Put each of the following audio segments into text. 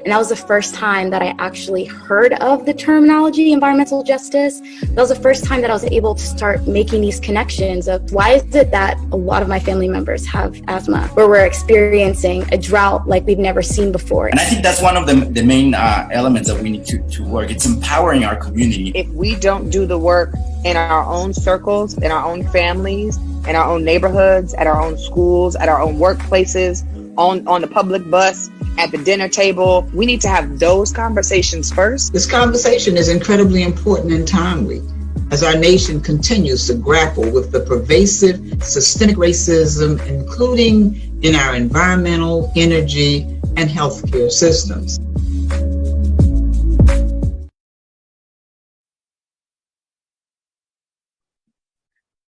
And that was the first time that I actually heard of the terminology environmental justice. That was the first time that I was able to start making these connections of why is it that a lot of my family members have asthma, where we're experiencing a drought like we've never seen before. And I think that's one of the main elements that we need to work. It's empowering our community. If we don't do the work in our own circles, in our own families, in our own neighborhoods, at our own schools, at our own workplaces, on the public bus, at the dinner table, we need to have those conversations first. This conversation is incredibly important and timely as our nation continues to grapple with the pervasive systemic racism, including in our environmental, energy, and healthcare systems.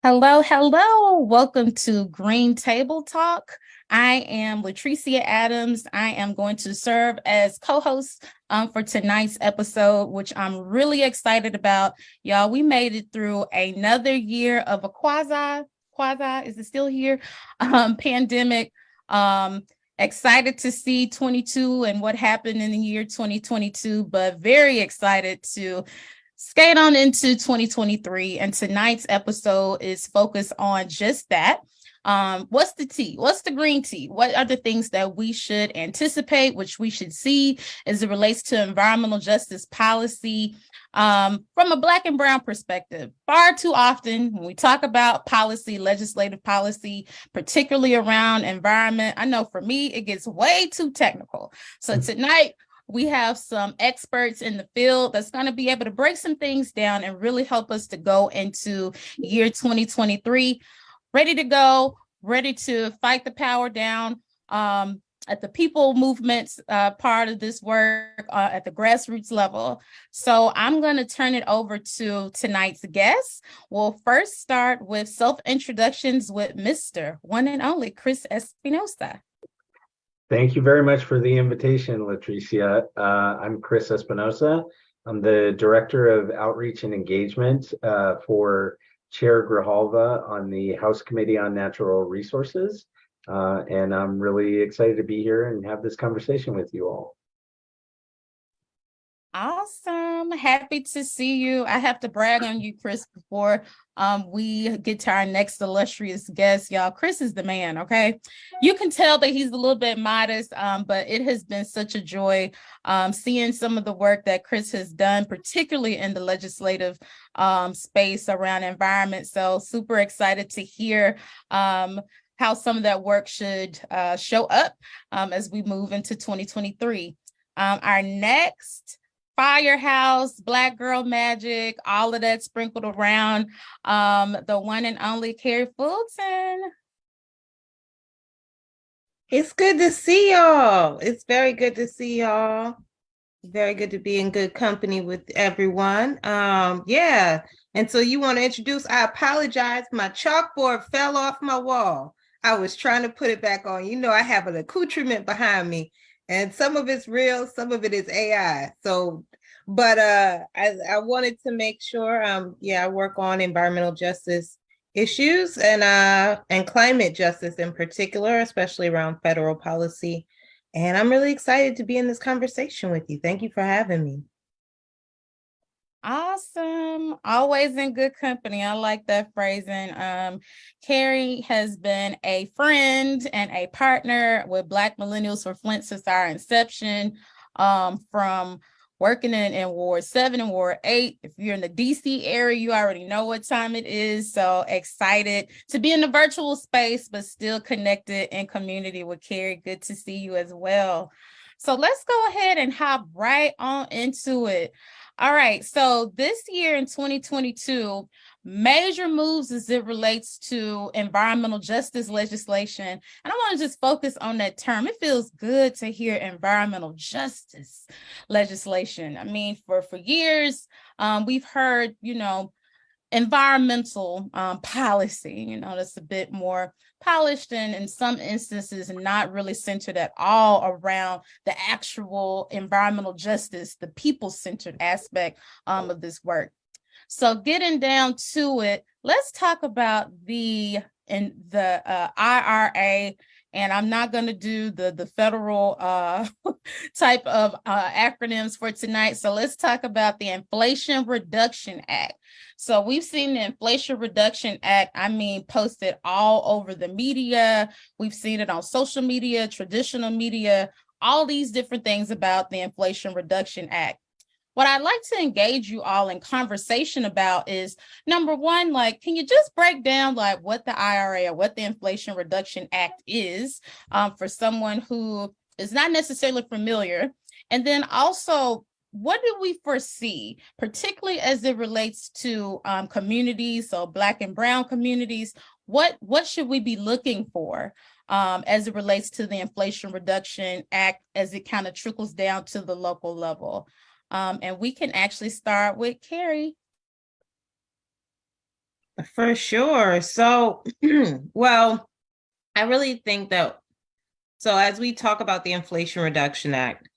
Hello, hello. Welcome to Green Table Talk. I am LaTricea Adams. I am going to serve as co-host for tonight's episode, which I'm really excited about. Y'all, we made it through another year of a quasi, is it still here? Pandemic. Excited to see 22 and what happened in the year 2022, but very excited to skate on into 2023. And tonight's episode is focused on just that. What's the tea? What's the green tea? What are the things that we should anticipate, which we should see as it relates to environmental justice policy from a Black and Brown perspective? Far too often when we talk about policy, legislative policy, particularly around environment, I know for me, it gets way too technical. So tonight, we have some experts in the field that's going to be able to break some things down and really help us to go into year 2023 ready to go, ready to fight the power down at the people movements part of this work at the grassroots level. So I'm going to turn it over to tonight's guests. We'll first start with self-introductions with Mr. One and Only Chris Espinosa. Thank you very much for the invitation, LaTricea. I'm Chris Espinosa. I'm the Director of Outreach and Engagement for Chair Grijalva on the House Committee on Natural Resources. And I'm really excited to be here and have this conversation with you all. Awesome. Happy to see you. I have to brag on you, Chris, before we get to our next illustrious guest. Y'all, Chris is the man, okay? You can tell that he's a little bit modest, but it has been such a joy seeing some of the work that Chris has done, particularly in the legislative space around environment. So super excited to hear how some of that work should show up as we move into 2023. Our next firehouse, Black girl magic, all of that sprinkled around, the one and only Kari Fulton. It's good to see y'all. It's very good to see y'all. Very good to be in good company with everyone. Yeah. And so you want to introduce, I apologize. My chalkboard fell off my wall. I was trying to put it back on. You know, I have an accoutrement behind me. And some of it's real, some of it is AI. So, but I wanted to make sure, I work on environmental justice issues and climate justice in particular, especially around federal policy. And I'm really excited to be in this conversation with you. Thank you for having me. Awesome. Always in good company. I like that phrasing. Kari has been a friend and a partner with Black Millennials for Flint since our inception, from working in Ward 7 and Ward 8. If you're in the DC area, you already know what time it is. So excited to be in the virtual space, but still connected in community with Kari. Good to see you as well. So let's go ahead and hop right on into it. All right, so this year in 2022, major moves as it relates to environmental justice legislation. And I want to just focus on that term. It feels good to hear environmental justice legislation. I mean, for years, we've heard, environmental policy, that's a bit more polished and in some instances not really centered at all around the actual environmental justice, the people-centered aspect of this work. So getting down to it, let's talk about the IRA And I'm not going to do the federal type of acronyms for tonight. So let's talk about the Inflation Reduction Act. So we've seen the Inflation Reduction Act, posted all over the media. We've seen it on social media, traditional media, all these different things about the Inflation Reduction Act. What I'd like to engage you all in conversation about is, number one, can you just break down what the IRA or what the Inflation Reduction Act is for someone who is not necessarily familiar? And then also, what do we foresee, particularly as it relates to communities, so Black and Brown communities? What should we be looking for as it relates to the Inflation Reduction Act as it kind of trickles down to the local level? And we can actually start with Kari. For sure. So, well, I really think that, so as we talk about the Inflation Reduction Act,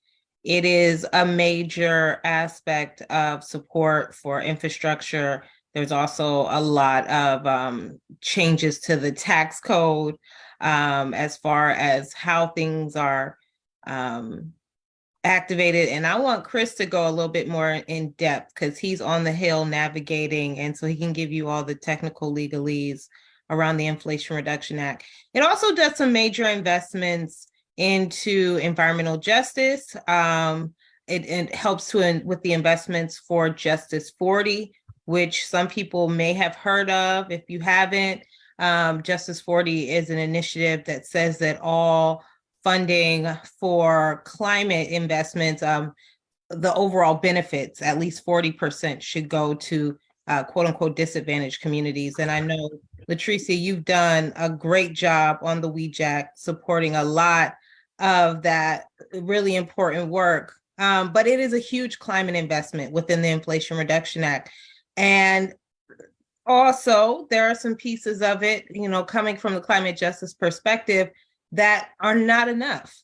it is a major aspect of support for infrastructure. There's also a lot of changes to the tax code as far as how things are activated. And I want Chris to go a little bit more in depth because he's on the Hill navigating, and so he can give you all the technical legalese around the Inflation Reduction Act. It also does some major investments into environmental justice. It helps with the investments for Justice 40, which some people may have heard of. If you haven't, Justice 40 is an initiative that says that all funding for climate investments, the overall benefits, at least 40% should go to quote unquote disadvantaged communities. And I know, LaTricea, you've done a great job on the WEJAC supporting a lot of that really important work. But it is a huge climate investment within the Inflation Reduction Act. And also there are some pieces of it, coming from the climate justice perspective that are not enough.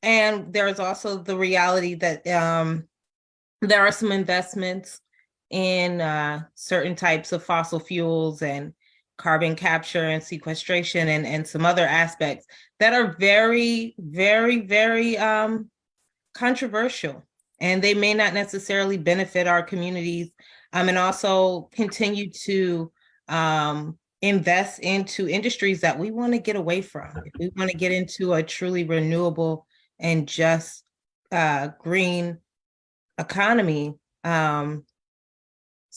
And there's also the reality that there are some investments in certain types of fossil fuels and carbon capture and sequestration and some other aspects that are very, very, very controversial. And they may not necessarily benefit our communities, and also continue to invest into industries that we want to get away from. If we want to get into a truly renewable and just green economy. So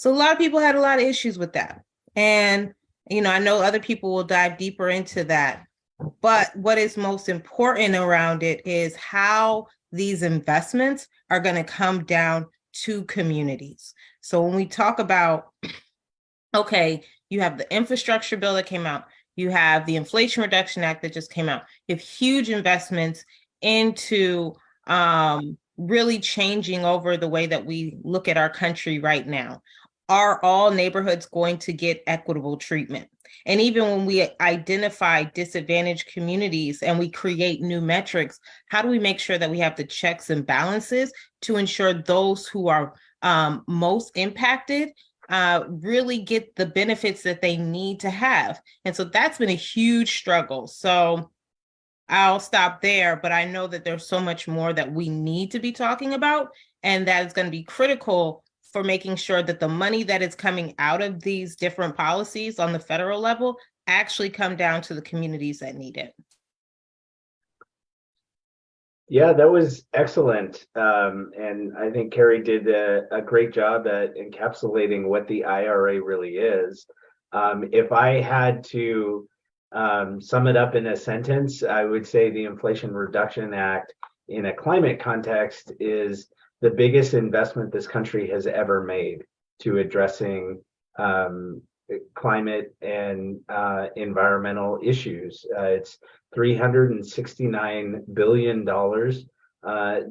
a lot of people had a lot of issues with that. And, I know other people will dive deeper into that. But what is most important around it is how these investments are going to come down to communities. So when we talk about, okay, you have the infrastructure bill that came out, you have the Inflation Reduction Act that just came out, you have huge investments into really changing over the way that we look at our country right now. Are all neighborhoods going to get equitable treatment? And even when we identify disadvantaged communities and we create new metrics, how do we make sure that we have the checks and balances to ensure those who are most impacted really get the benefits that they need to have? And so that's been a huge struggle. So I'll stop there, but I know that there's so much more that we need to be talking about, and that is going to be critical for making sure that the money that is coming out of these different policies on the federal level actually come down to the communities that need it. Yeah, that was excellent. And I think Kari did a great job at encapsulating what the IRA really is. If I had to sum it up in a sentence, I would say the Inflation Reduction Act in a climate context is the biggest investment this country has ever made to addressing climate and environmental issues. It's $369 billion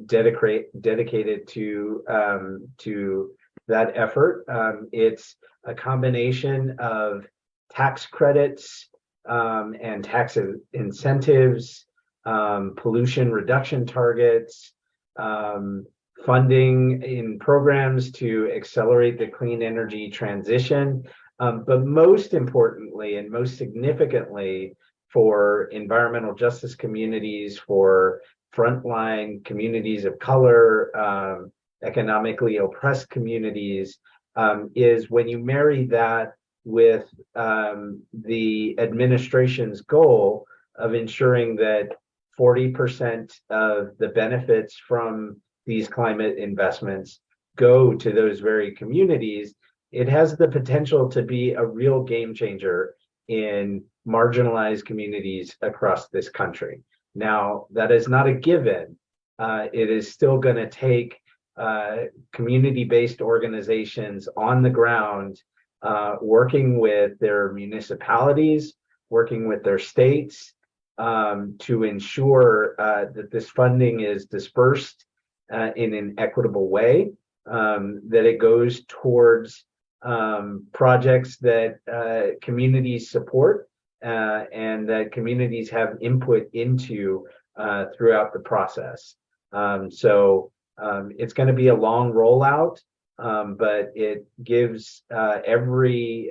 dedicated to that effort. It's a combination of tax credits and tax incentives, pollution reduction targets, funding in programs to accelerate the clean energy transition, but most importantly and most significantly, for environmental justice communities, for frontline communities of color, economically oppressed communities, is when you marry that with the administration's goal of ensuring that 40% of the benefits from these climate investments go to those very communities, it has the potential to be a real game changer in marginalized communities across this country. Now, that is not a given. It is still going to take community-based organizations on the ground working with their municipalities, working with their states to ensure that this funding is dispersed in an equitable way, that it goes towards projects that communities support and that communities have input into throughout the process. So it's going to be a long rollout, but it gives every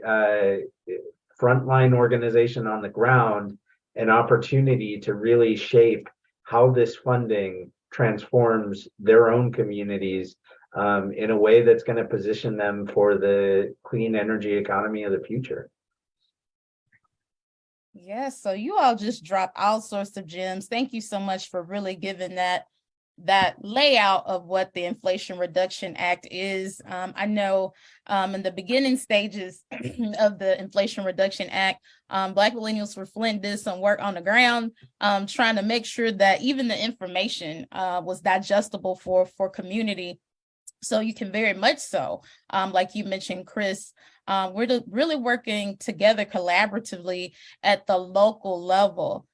frontline organization on the ground an opportunity to really shape how this funding transforms their own communities in a way that's going to position them for the clean energy economy of the future. Yes, so you all just dropped all sorts of gems. Thank you so much for really giving that layout of what the Inflation Reduction Act is. I know in the beginning stages of the Inflation Reduction Act, Black Millennials for Flint did some work on the ground, trying to make sure that even the information was digestible for community. So you can very much so, like you mentioned, Chris, we're really working together collaboratively at the local level,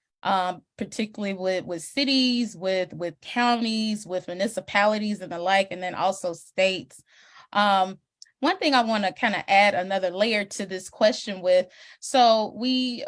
particularly with cities, with counties, with municipalities and the like, and then also states. One thing I want to kind of add another layer to this question with, so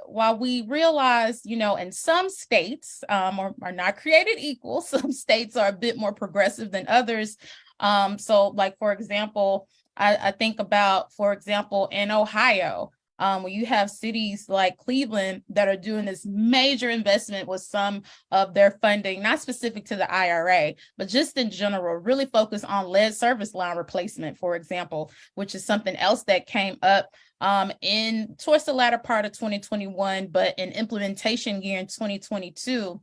while we realize, in some states are not created equal, some states are a bit more progressive than others. So like, for example, I think about, for example, in Ohio, when you have cities like Cleveland that are doing this major investment with some of their funding, not specific to the IRA, but just in general, really focus on lead service line replacement, for example, which is something else that came up towards the latter part of 2021, but in implementation year in 2022.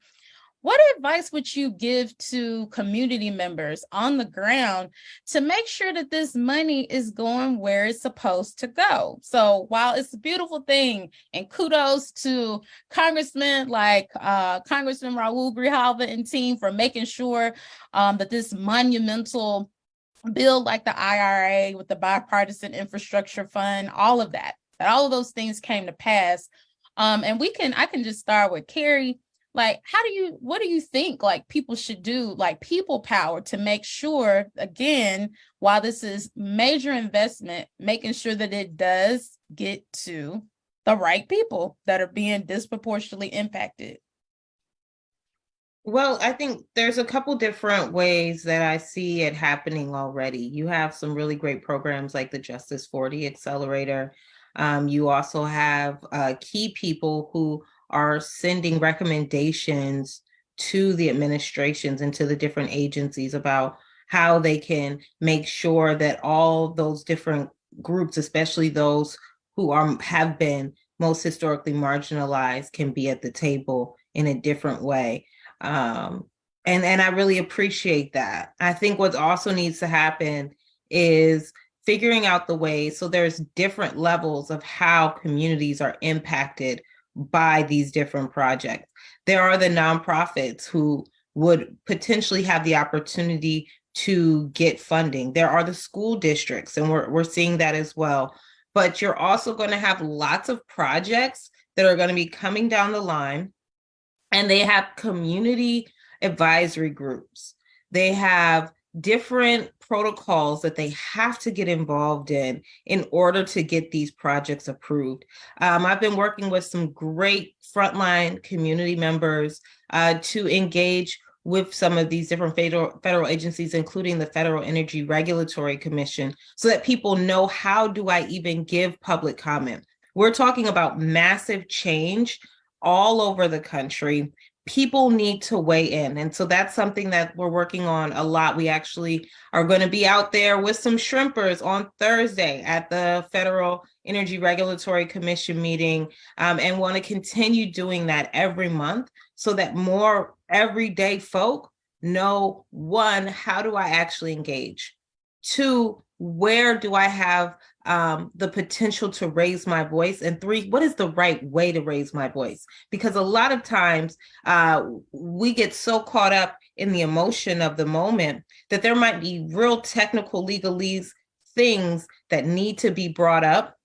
What advice would you give to community members on the ground to make sure that this money is going where it's supposed to go? So while it's a beautiful thing, and kudos to Congressman Congressman Raúl Grijalva and team for making sure that this monumental bill like the IRA with the bipartisan infrastructure fund, all of those things came to pass. And I can just start with Kari. Like, what do you think people should do, people power, to make sure, again, while this is major investment, making sure that it does get to the right people that are being disproportionately impacted? Well, I think there's a couple different ways that I see it happening already. You have some really great programs like the Justice 40 Accelerator. You also have key people who are sending recommendations to the administrations and to the different agencies about how they can make sure that all those different groups, especially those who have been most historically marginalized, can be at the table in a different way. And I really appreciate that. I think what also needs to happen is figuring out the ways, so there's different levels of how communities are impacted by these different projects. There are the nonprofits who would potentially have the opportunity to get funding. There are the school districts, and we're seeing that as well. But you're also going to have lots of projects that are going to be coming down the line, and they have community advisory groups. They have different protocols that they have to get involved in order to get these projects approved. I've been working with some great frontline community members to engage with some of these different federal agencies, including the Federal Energy Regulatory Commission, so that people know, how do I even give public comment? We're talking about massive change all over the country. People need to weigh in. And so that's something that we're working on a lot. We actually are going to be out there with some shrimpers on Thursday at the Federal Energy Regulatory Commission meeting, and want to continue doing that every month so that more everyday folk know, one, how do I actually engage? Two, where do I have the potential to raise my voice? And three, what is the right way to raise my voice? Because a lot of times we get so caught up in the emotion of the moment that there might be real technical legalese things that need to be brought up,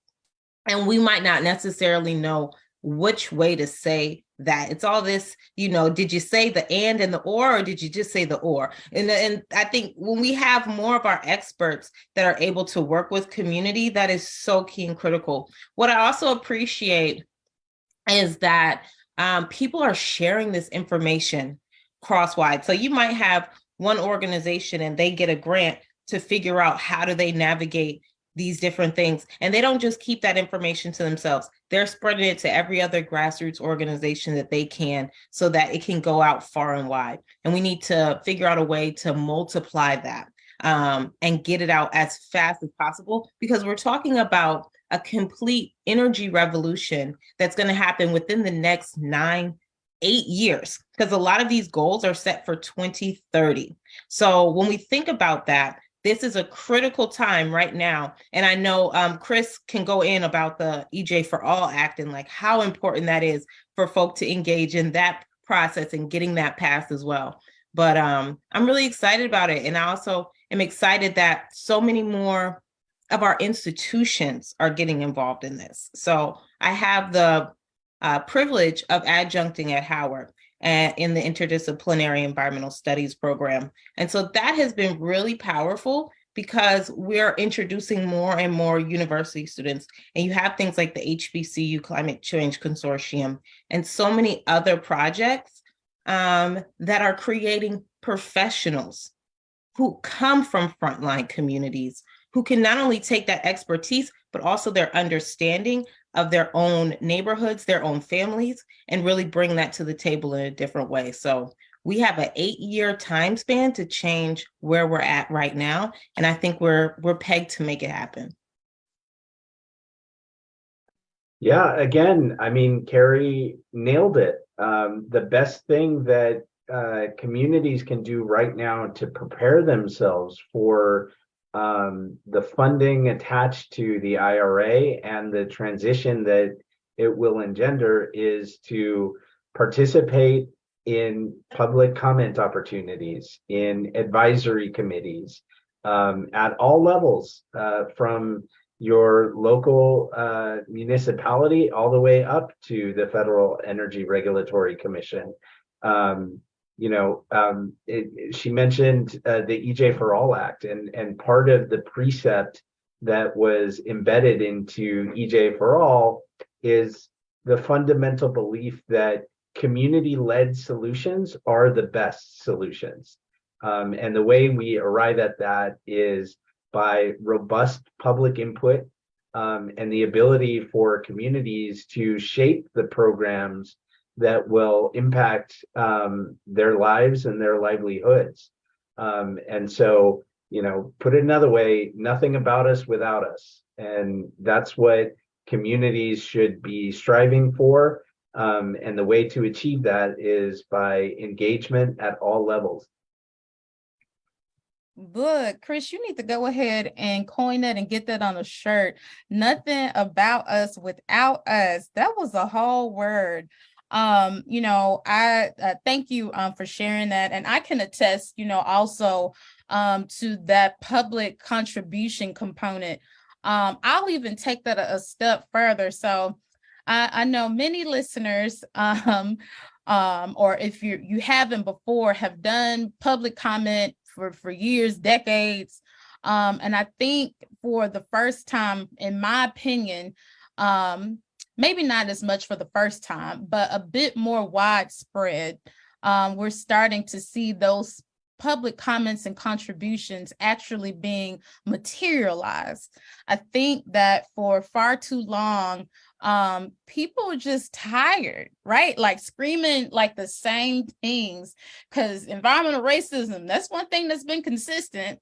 and we might not necessarily know which way to say that. It's all this, did you say the and the or did you just say the or? And I think when we have more of our experts that are able to work with community, that is so key and critical. What I also appreciate is that people are sharing this information crosswide. So you might have one organization and they get a grant to figure out how do they navigate these different things. And they don't just keep that information to themselves. They're spreading it to every other grassroots organization that they can so that it can go out far and wide. And we need to figure out a way to multiply that and get it out as fast as possible, because we're talking about a complete energy revolution that's going to happen within the next 8 years, because a lot of these goals are set for 2030. So when we think about that, this is a critical time right now. And I know Chris can go in about the EJ for All Act and like how important that is for folk to engage in that process and getting that passed as well. But I'm really excited about it. And I also am excited that so many more of our institutions are getting involved in this. So I have the privilege of adjuncting at Howard in the interdisciplinary environmental studies program. And so that has been really powerful because we're introducing more and more university students. And you have things like the HBCU Climate Change Consortium and so many other projects that are creating professionals who come from frontline communities, who can not only take that expertise, but also their understanding of their own neighborhoods, their own families, and really bring that to the table in a different way. So we have an 8-year time span to change where we're at right now. And I think we're pegged to make it happen. Yeah, again, I mean, Kari nailed it. The best thing that communities can do right now to prepare themselves for the funding attached to the IRA and the transition that it will engender is to participate in public comment opportunities, in advisory committees, at all levels, from your local municipality all the way up to the Federal Energy Regulatory Commission. She mentioned the EJ for All Act, and part of the precept that was embedded into EJ for All is the fundamental belief that community-led solutions are the best solutions. And the way we arrive at that is by robust public input and the ability for communities to shape the programs that will impact their lives and their livelihoods. And so, put it another way, nothing about us without us. And that's what communities should be striving for. And the way to achieve that is by engagement at all levels. Good. Chris, you need to go ahead and coin that and get that on a shirt. Nothing about us without us. That was a whole word. I thank you for sharing that. And I can attest, also to that public contribution component. I'll even take that a step further. So I know many listeners, or if you haven't before, have done public comment for years, decades. And I think for the first time, in my opinion, maybe not as much for the first time, but a bit more widespread, we're starting to see those public comments and contributions actually being materialized. I think that for far too long, people are just tired, right? Like screaming like the same things, because environmental racism, that's one thing that's been consistent.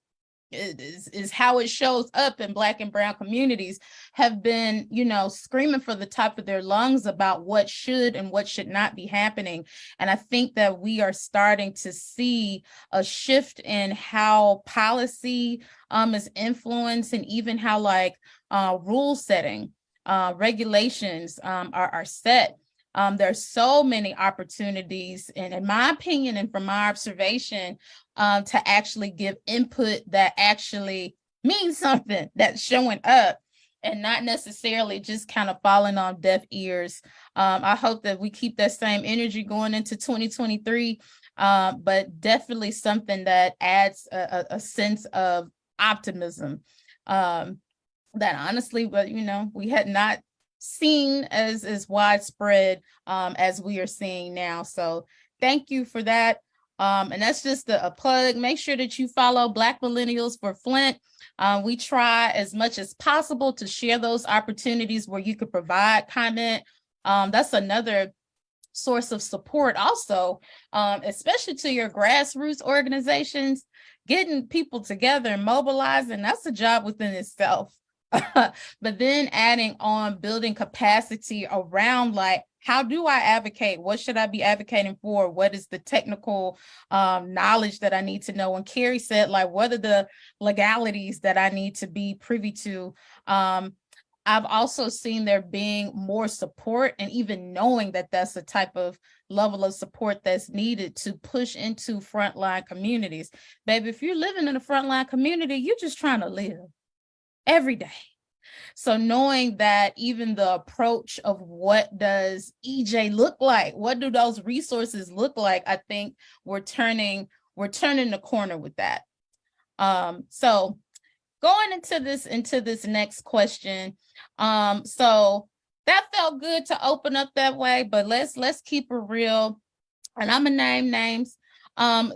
Is how it shows up in Black and brown communities, have been, screaming for the top of their lungs about what should and what should not be happening. And I think that we are starting to see a shift in how policy is influenced, and even how rule setting, regulations are set. There's so many opportunities, and in my opinion, and from my observation, to actually give input that actually means something, that's showing up, and not necessarily just kind of falling on deaf ears. I hope that we keep that same energy going into 2023, but definitely something that adds a sense of optimism that honestly, but we had not seen as widespread as we are seeing now. So thank you for that. And that's just a plug. Make sure that you follow Black Millennials for Flint. We try as much as possible to share those opportunities where you could provide comment. That's another source of support also, especially to your grassroots organizations. Getting people together and mobilizing, that's a job within itself. But then adding on building capacity around, like, how do I advocate? What should I be advocating for? What is the technical knowledge that I need to know? And Kari said, like, what are the legalities that I need to be privy to? I've also seen there being more support, and even knowing that that's the type of level of support that's needed to push into frontline communities. Baby, if you're living in a frontline community, you're just trying to live every day. So knowing that even the approach of what does EJ look like, what do those resources look like, I think we're turning the corner with that. So going into this next question, so that felt good to open up that way, but let's keep it real, and I'm gonna name names.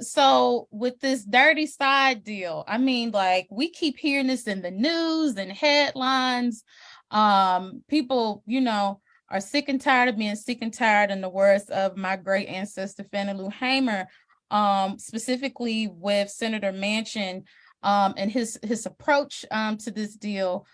So with this dirty side deal, I mean, like, we keep hearing this in the news and headlines. People, are sick and tired of being sick and tired, in the words of my great ancestor Fannie Lou Hamer, specifically with Senator Manchin and his approach to this deal,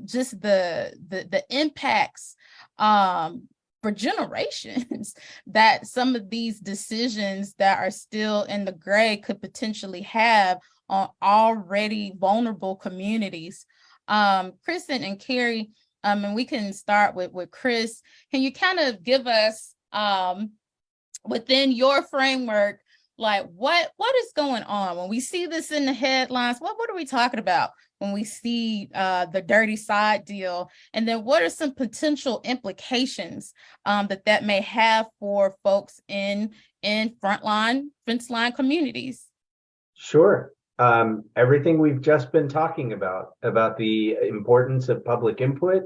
just the impacts for generations that some of these decisions that are still in the gray could potentially have on already vulnerable communities. Chris and Kari, and we can start with Chris. Can you kind of give us, within your framework, like what is going on when we see this in the headlines? What are we talking about when we see the dirty side deal? And then what are some potential implications that may have for folks in frontline communities? Sure. Everything we've just been talking about the importance of public input,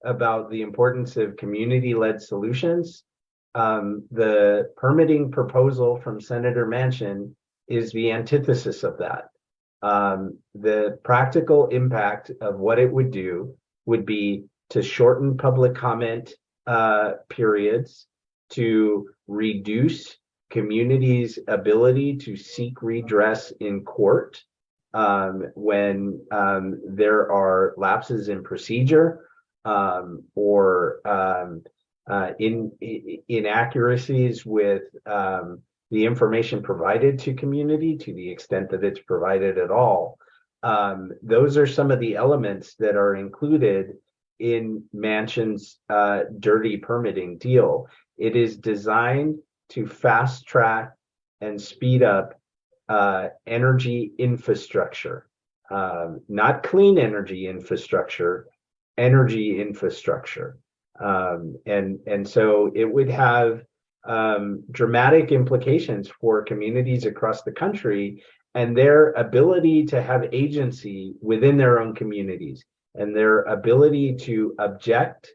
about the importance of community-led solutions. The permitting proposal from Senator Manchin is the antithesis of that. The practical impact of what it would do would be to shorten public comment periods, to reduce communities' ability to seek redress in court when there are lapses in procedure or inaccuracies with the information provided to community, to the extent that it's provided at all. Those are some of the elements that are included in Manchin's dirty permitting deal. It is designed to fast track and speed up energy infrastructure, not clean energy infrastructure, energy infrastructure. And so it would have dramatic implications for communities across the country and their ability to have agency within their own communities, and their ability to object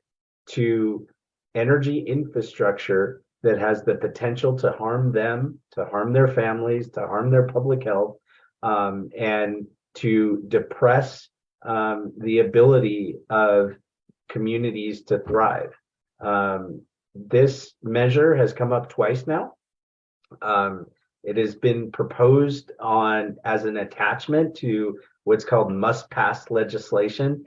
to energy infrastructure that has the potential to harm them, to harm their families, to harm their public health, and to depress the ability of communities to thrive. This measure has come up twice now. It has been proposed as an attachment to what's called must-pass legislation.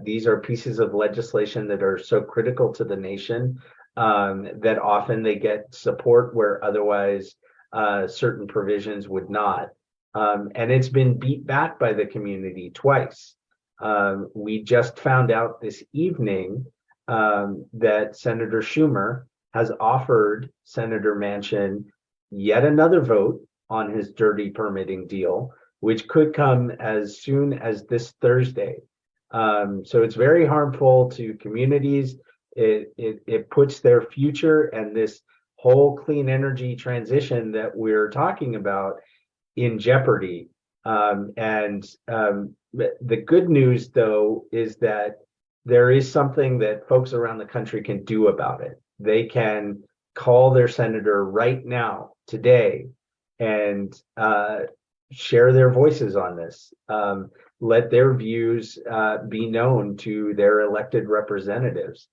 These are pieces of legislation that are so critical to the nation that often they get support where otherwise certain provisions would not. And it's been beat back by the community twice. We just found out this evening that Senator Schumer has offered Senator Manchin yet another vote on his dirty permitting deal, which could come as soon as this Thursday. So it's very harmful to communities. It puts their future and this whole clean energy transition that we're talking about in jeopardy. The good news, though, is that there is something that folks around the country can do about it. They can call their senator right now, today, and share their voices on this. Let their views be known to their elected representatives.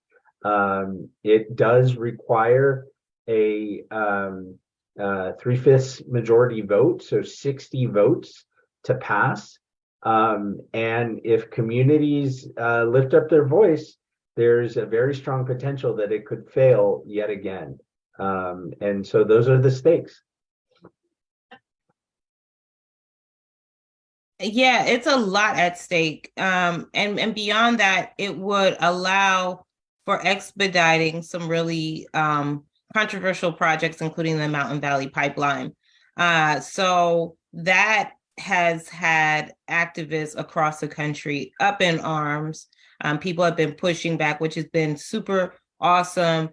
It does require a 3/5 majority vote, so 60 votes to pass. And if communities lift up their voice, there's a very strong potential that it could fail yet again. And so those are the stakes. Yeah, it's a lot at stake. And beyond that, it would allow for expediting some really controversial projects, including the Mountain Valley Pipeline. So that has had activists across the country up in arms. People have been pushing back, which has been super awesome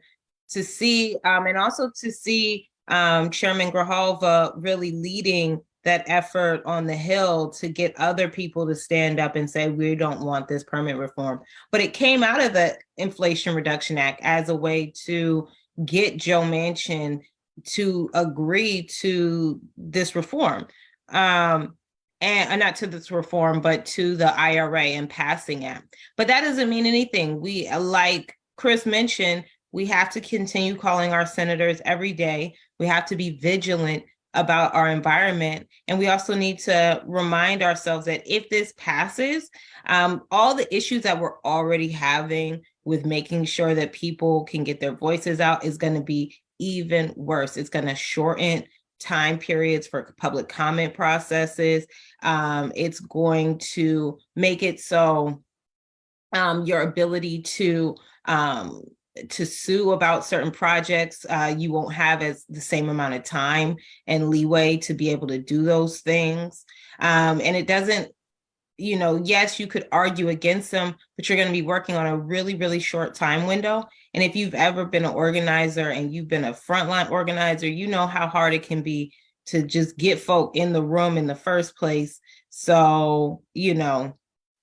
to see. And also to see Chairman Grijalva really leading that effort on the Hill to get other people to stand up and say, we don't want this permit reform. But it came out of the Inflation Reduction Act as a way to get Joe Manchin to agree to this reform. And not to this reform, but to the IRA and passing it. But that doesn't mean anything. We, like Chris mentioned, we have to continue calling our senators every day. We have to be vigilant about our environment. And we also need to remind ourselves that if this passes, all the issues that we're already having with making sure that people can get their voices out is going to be even worse. It's going to shorten time periods for public comment processes. It's going to make it so your ability to sue about certain projects, you won't have as the same amount of time and leeway to be able to do those things. And it doesn't, yes, you could argue against them, but you're going to be working on a really, really short time window. And if you've ever been an organizer and you've been a frontline organizer, you know how hard it can be to just get folk in the room in the first place. So, and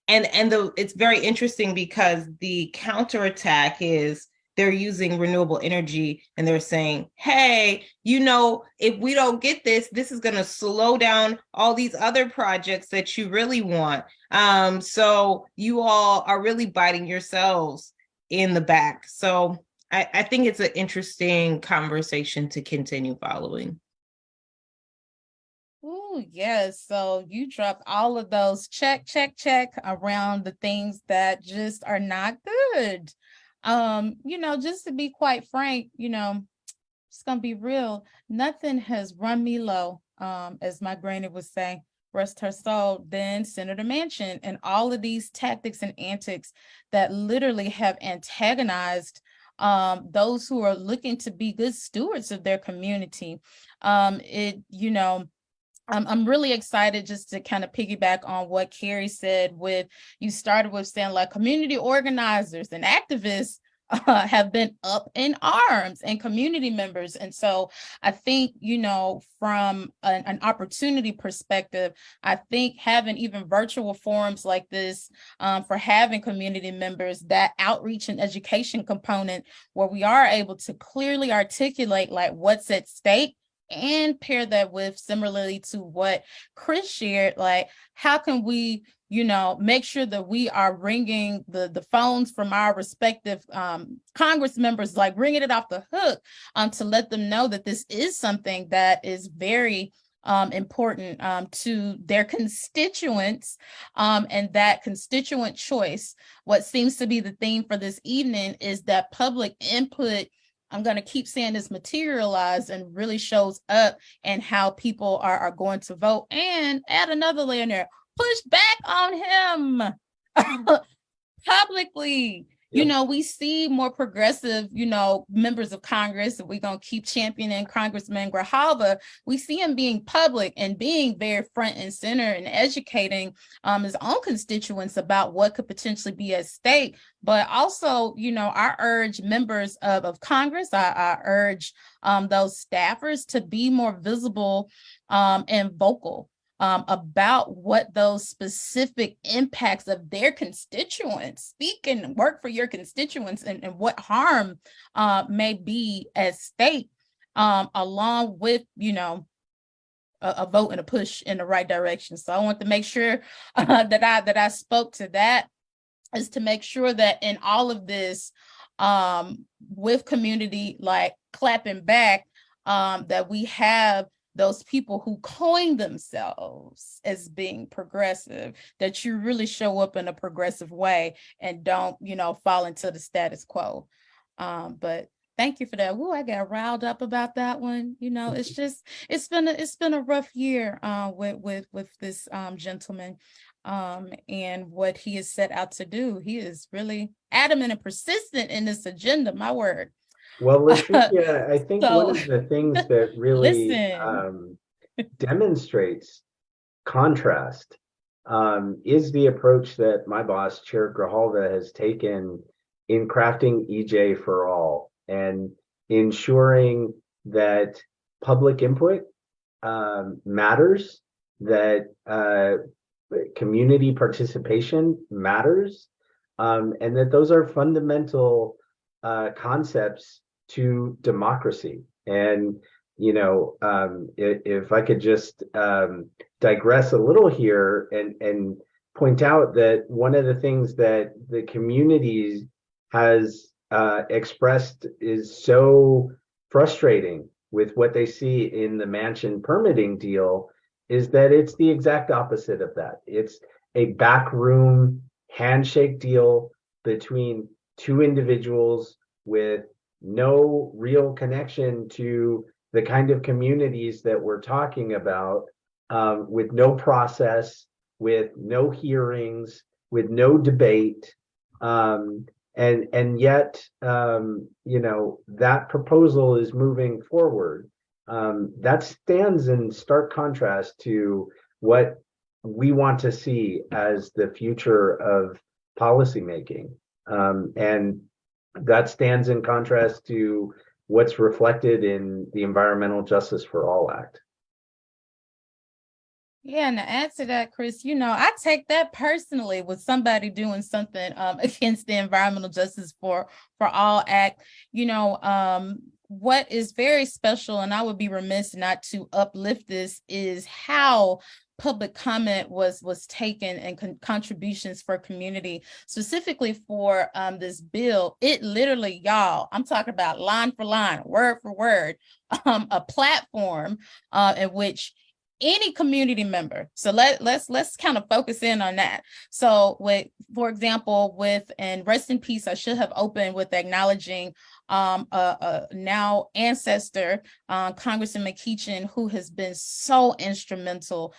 it's very interesting because the counterattack is they're using renewable energy and they're saying, hey, if we don't get this, this is going to slow down all these other projects that you really want. So you all are really biting yourselves in the back. So I think it's an interesting conversation to continue following. Oh, yes. So you dropped all of those check around the things that just are not good. Just to be quite frank, it's gonna be real. Nothing has run me low, as my granny would say, rest her soul, than Senator Manchin and all of these tactics and antics that literally have antagonized those who are looking to be good stewards of their community. I'm really excited just to kind of piggyback on what Kari said you started with saying like community organizers and activists have been up in arms and community members. And so I think, from an opportunity perspective, I think having even virtual forums like this for having community members, that outreach and education component where we are able to clearly articulate like what's at stake, and pair that with, similarly to what Chris shared, like how can we make sure that we are ringing the phones from our respective Congress members, like ringing it off the hook, to let them know that this is something that is very important to their constituents, and that constituent choice. What seems to be the theme for this evening is that public input, I'm going to keep saying this, materialize and really shows up and how people are going to vote. And add another layer in there, push back on him publicly. Yep. We see more progressive, members of Congress, and we're going to keep championing Congressman Grijalva. We see him being public and being very front and center and educating his own constituents about what could potentially be at stake. But also, I urge members of Congress, I urge those staffers to be more visible and vocal about what those specific impacts of their constituents, speak and work for your constituents, and what harm may be at stake, along with, a vote and a push in the right direction. So I want to make sure that I spoke to that, is to make sure that in all of this, with community like clapping back, that we have those people who coin themselves as being progressive, that you really show up in a progressive way and don't, fall into the status quo. But thank you for that. Woo, I got riled up about that one. It's been a rough year with this gentleman, and what he has set out to do. He is really adamant and persistent in this agenda, my word. Well, LaTricea, I think one of the things that really demonstrates contrast is the approach that my boss, Chair Grijalva, has taken in crafting EJ for all and ensuring that public input matters, that community participation matters, and that those are fundamental concepts to democracy. And if I could just digress a little here and point out that one of the things that the community has expressed is so frustrating with what they see in the Manchin permitting deal is that it's the exact opposite of that. It's a backroom handshake deal between two individuals with no real connection to the kind of communities that we're talking about, with no process, with no hearings, with no debate, and yet that proposal is moving forward. That stands in stark contrast to what we want to see as the future of policymaking, and that stands in contrast to what's reflected in the Environmental Justice for All Act. Yeah, and to add to that, Chris, I take that personally with somebody doing something against the Environmental Justice for All Act. What is very special, and I would be remiss not to uplift this, is how public comment was taken and contributions for community, specifically for this bill. It literally, y'all, I'm talking about line for line, word for word, a platform in which any community member. So let's kind of focus in on that. So for example, and rest in peace, I should have opened with acknowledging a now ancestor, Congressman McEachin, who has been so instrumental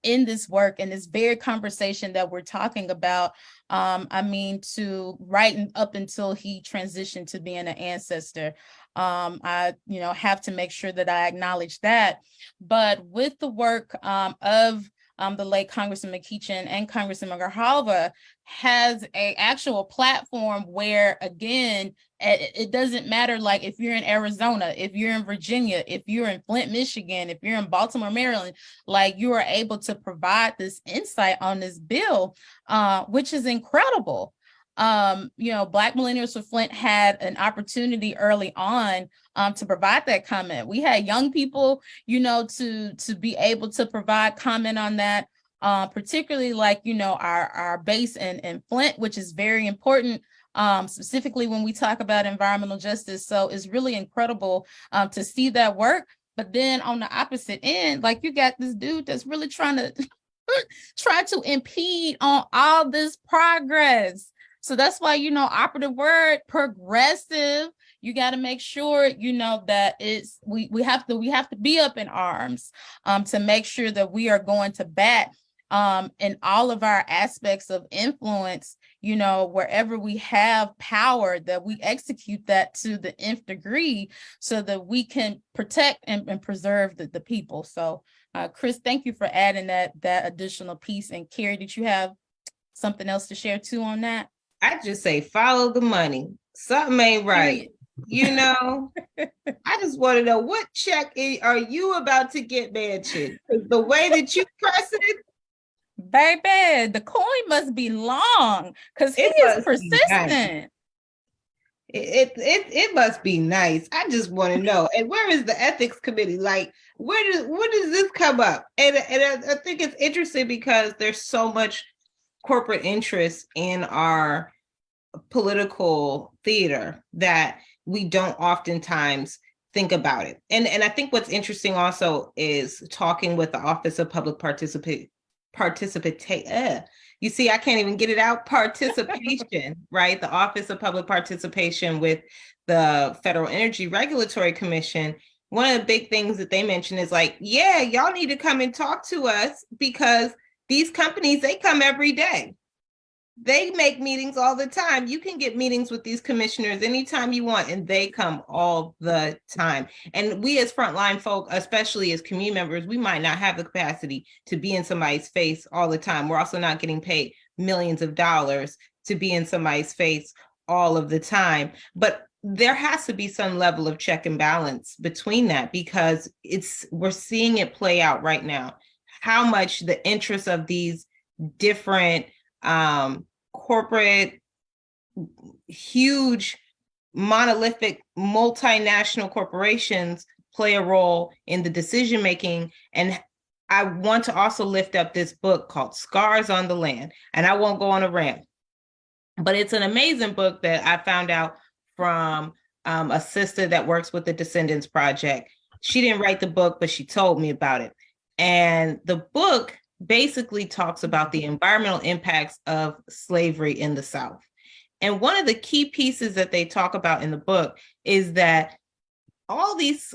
in this work and this very conversation that we're talking about. To right up until he transitioned to being an ancestor. I have to make sure that I acknowledge that. But with the work of the late Congressman McEachin and Congressman Grijalva, has a actual platform where, again, it doesn't matter, like if you're in Arizona, if you're in Virginia, if you're in Flint, Michigan, if you're in Baltimore, Maryland, like you are able to provide this insight on this bill, which is incredible. Black Millennials for Flint had an opportunity early on to provide that comment. We had young people, to be able to provide comment on that. particularly like, our base in Flint, which is very important, specifically when we talk about environmental justice. So it's really incredible to see that work. But then on the opposite end, like you got this dude that's really trying to impede on all this progress. So that's why, operative word, progressive. You got to make sure, that we have to be up in arms to make sure that we are going to bat in all of our aspects of influence, wherever we have power, that we execute that to the nth degree so that we can protect and preserve the people. So Chris, thank you for adding that additional piece. And Kari, did you have something else to share too on that? I just say follow the money. Something ain't right. I just want to know, what check are you about to get mentioned? The way that you press it, baby, the coin must be long because he is persistent. It must be nice. I just want to know. And where is the ethics committee? Like, when does this come up? And I think it's interesting because there's so much corporate interest in our political theater that we don't oftentimes think about it. And I think what's interesting also is talking with the Office of Public Participation. You see, I can't even get it out. Participation, right? The Office of Public Participation with the Federal Energy Regulatory Commission. One of the big things that they mention is like, yeah, y'all need to come and talk to us because these companies, they come every day. They make meetings all the time. You can get meetings with these commissioners anytime you want, and they come all the time. And we as frontline folk, especially as community members, we might not have the capacity to be in somebody's face all the time. We're also not getting paid millions of dollars to be in somebody's face all of the time. But there has to be some level of check and balance between that, because we're seeing it play out right now. How much the interests of these different corporate, huge, monolithic, multinational corporations play a role in the decision making. And I want to also lift up this book called Scars on the Land. And I won't go on a rant, but it's an amazing book that I found out from a sister that works with the Descendants Project. She didn't write the book, but she told me about it. And the book basically talks about the environmental impacts of slavery in the South. And one of the key pieces that they talk about in the book is that all these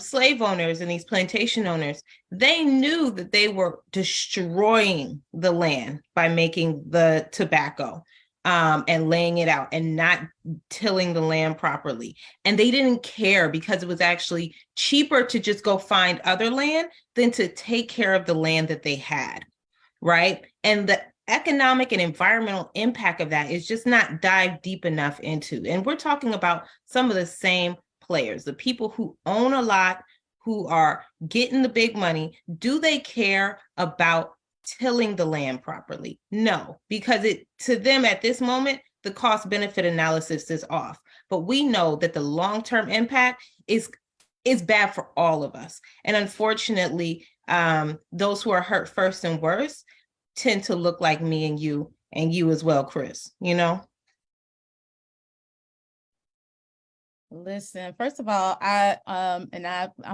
slave owners and these plantation owners, they knew that they were destroying the land by making the tobacco and laying it out and not tilling the land properly. And they didn't care because it was actually cheaper to just go find other land than to take care of the land that they had, right? And the economic and environmental impact of that is just not dived deep enough into. And we're talking about some of the same players, the people who own a lot, who are getting the big money. Do they care about tilling the land properly? No, because to them at this moment, the cost benefit analysis is off. But we know that the long-term impact is bad for all of us. And unfortunately, those who are hurt first and worst tend to look like me and you as well, Chris, Listen, first of all, I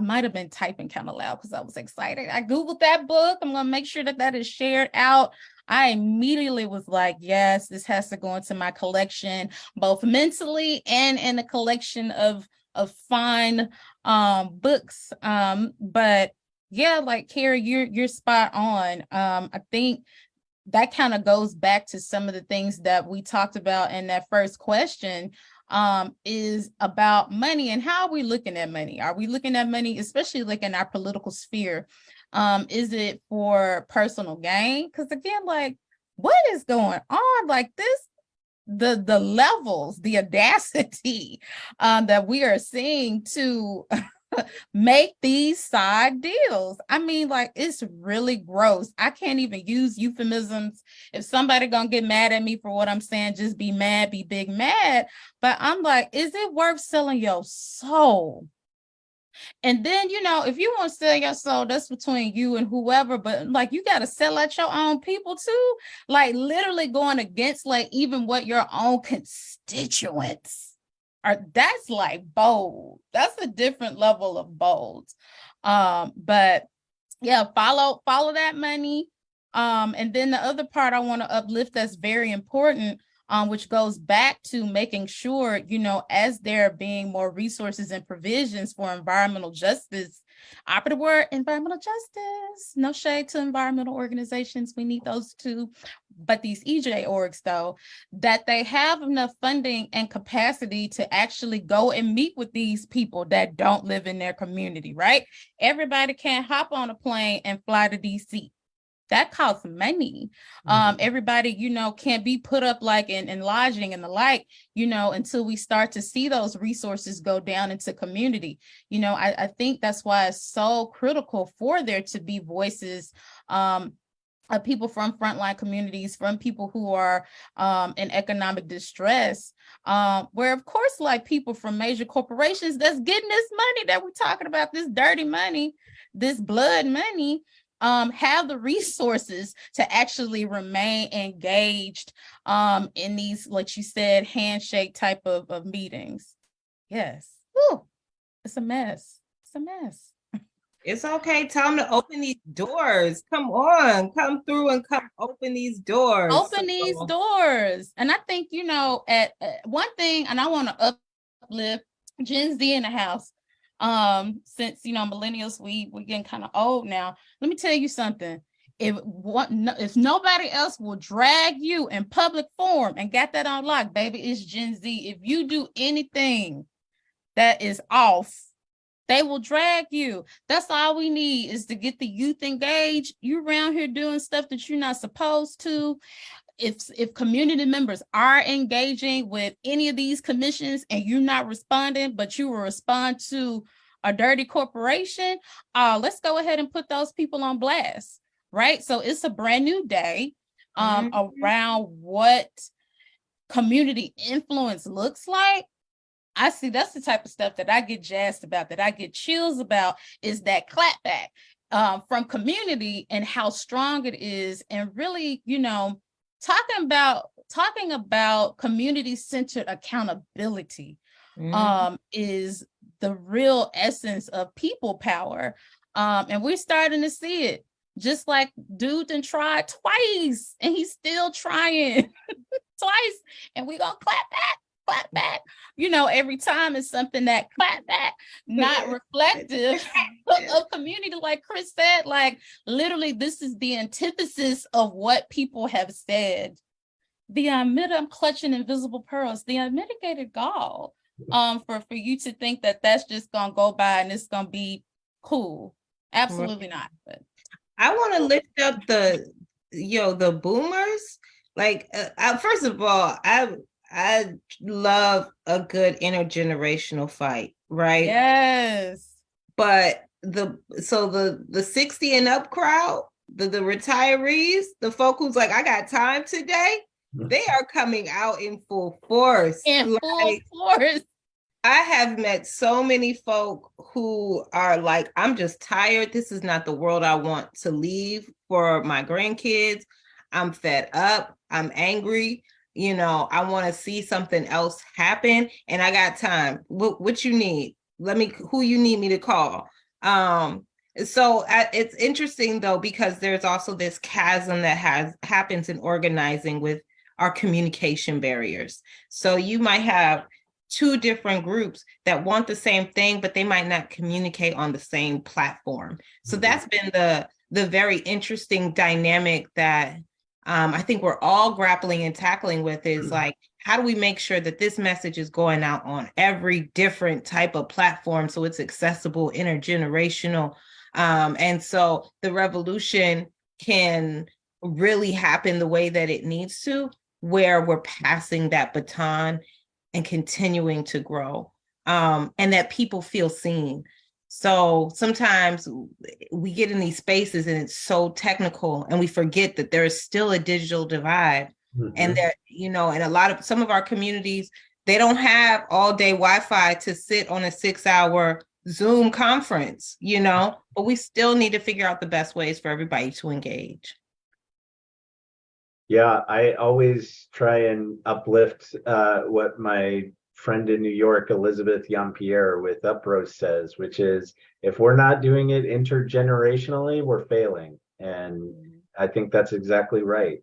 might have been typing kind of loud because I was excited. I Googled that book. I'm going to make sure that is shared out. I immediately was like, yes, this has to go into my collection, both mentally and in a collection of fine books. But yeah, like Kari, you're spot on. I think that kind of goes back to some of the things that we talked about in that first question. Is about money and how are we looking at money? Are we looking at money, especially like in our political sphere? Is it for personal gain? Because again, like, what is going on? Like this, the levels, the audacity that we are seeing to make these side deals. I mean, like, it's really gross. I can't even use euphemisms. If somebody gonna get mad at me for what I'm saying, just be mad, be big mad. But I'm like, is it worth selling your soul And then, if you want to sell your soul, that's between you and whoever, but like you got to sell out your own people too. Like literally going against like even what your own constituents are. That's like bold. That's a different level of bold. But yeah, follow that money. And then the other part I want to uplift that's very important, which goes back to making sure, as there being more resources and provisions for environmental justice, operative word, environmental justice, no shade to environmental organizations, we need those too, but these EJ orgs though, that they have enough funding and capacity to actually go and meet with these people that don't live in their community, right? Everybody can't hop on a plane and fly to DC. That costs money. Everybody, can't be put up like in lodging and the like, until we start to see those resources go down into community. I think that's why it's so critical for there to be voices of people from frontline communities, from people who are in economic distress, where of course, like people from major corporations that's getting this money that we're talking about, this dirty money, this blood money, have the resources to actually remain engaged in these, like you said, handshake type of meetings. Yes. Woo. It's a mess. It's a mess. It's okay. Tell them to open these doors. Come on, come through and come open these doors. Open these doors. And I think, at one thing, and I want to uplift Gen Z in the house. Since millennials, we getting kind of old now. Let me tell you something. If nobody else will drag you in public forum and got that on lock, baby, it's Gen Z. If you do anything that is off, they will drag you. That's all we need is to get the youth engaged. You around here doing stuff that you're not supposed to. If community members are engaging with any of these commissions and you're not responding, but you will respond to a dirty corporation, let's go ahead and put those people on blast, right? So it's a brand new day around what community influence looks like. I see that's the type of stuff that I get jazzed about, that I get chills about, is that clapback from community and how strong it is, and really, talking about community-centered accountability is the real essence of people power. And we're starting to see it. Just like dude done tried twice and he's still trying twice, and we're gonna clap back. Every time it's something that clap back, not reflective of community. Like Chris said, like literally this is the antithesis of what people have said. I'm clutching invisible pearls, the unmitigated gall for you to think that that's just gonna go by and it's gonna be cool. Absolutely not. But I want to lift up the boomers. Like first of all, I love a good intergenerational fight, right? Yes. But the 60 and up crowd, the retirees, the folk who's like, I got time today, they are coming out in full force. Full force. I have met so many folk who are like, I'm just tired. This is not the world I want to leave for my grandkids. I'm fed up. I'm angry. I want to see something else happen, and I got time. What you need? Who you need me to call? So it's interesting though, because there's also this chasm that happens in organizing with our communication barriers. So you might have two different groups that want the same thing, but they might not communicate on the same platform. So that's been the very interesting dynamic that I think we're all grappling and tackling with, is like, how do we make sure that this message is going out on every different type of platform so it's accessible, intergenerational, and so the revolution can really happen the way that it needs to, where we're passing that baton and continuing to grow, and that people feel seen. So sometimes we get in these spaces and it's so technical, and we forget that there is still a digital divide. And that, and some of our communities, they don't have all day Wi-Fi to sit on a 6-hour Zoom conference, but we still need to figure out the best ways for everybody to engage. Yeah, I always try and uplift what my friend in New York, Elizabeth Yampierre with Uprose says, which is, if we're not doing it intergenerationally, we're failing. And I think that's exactly right.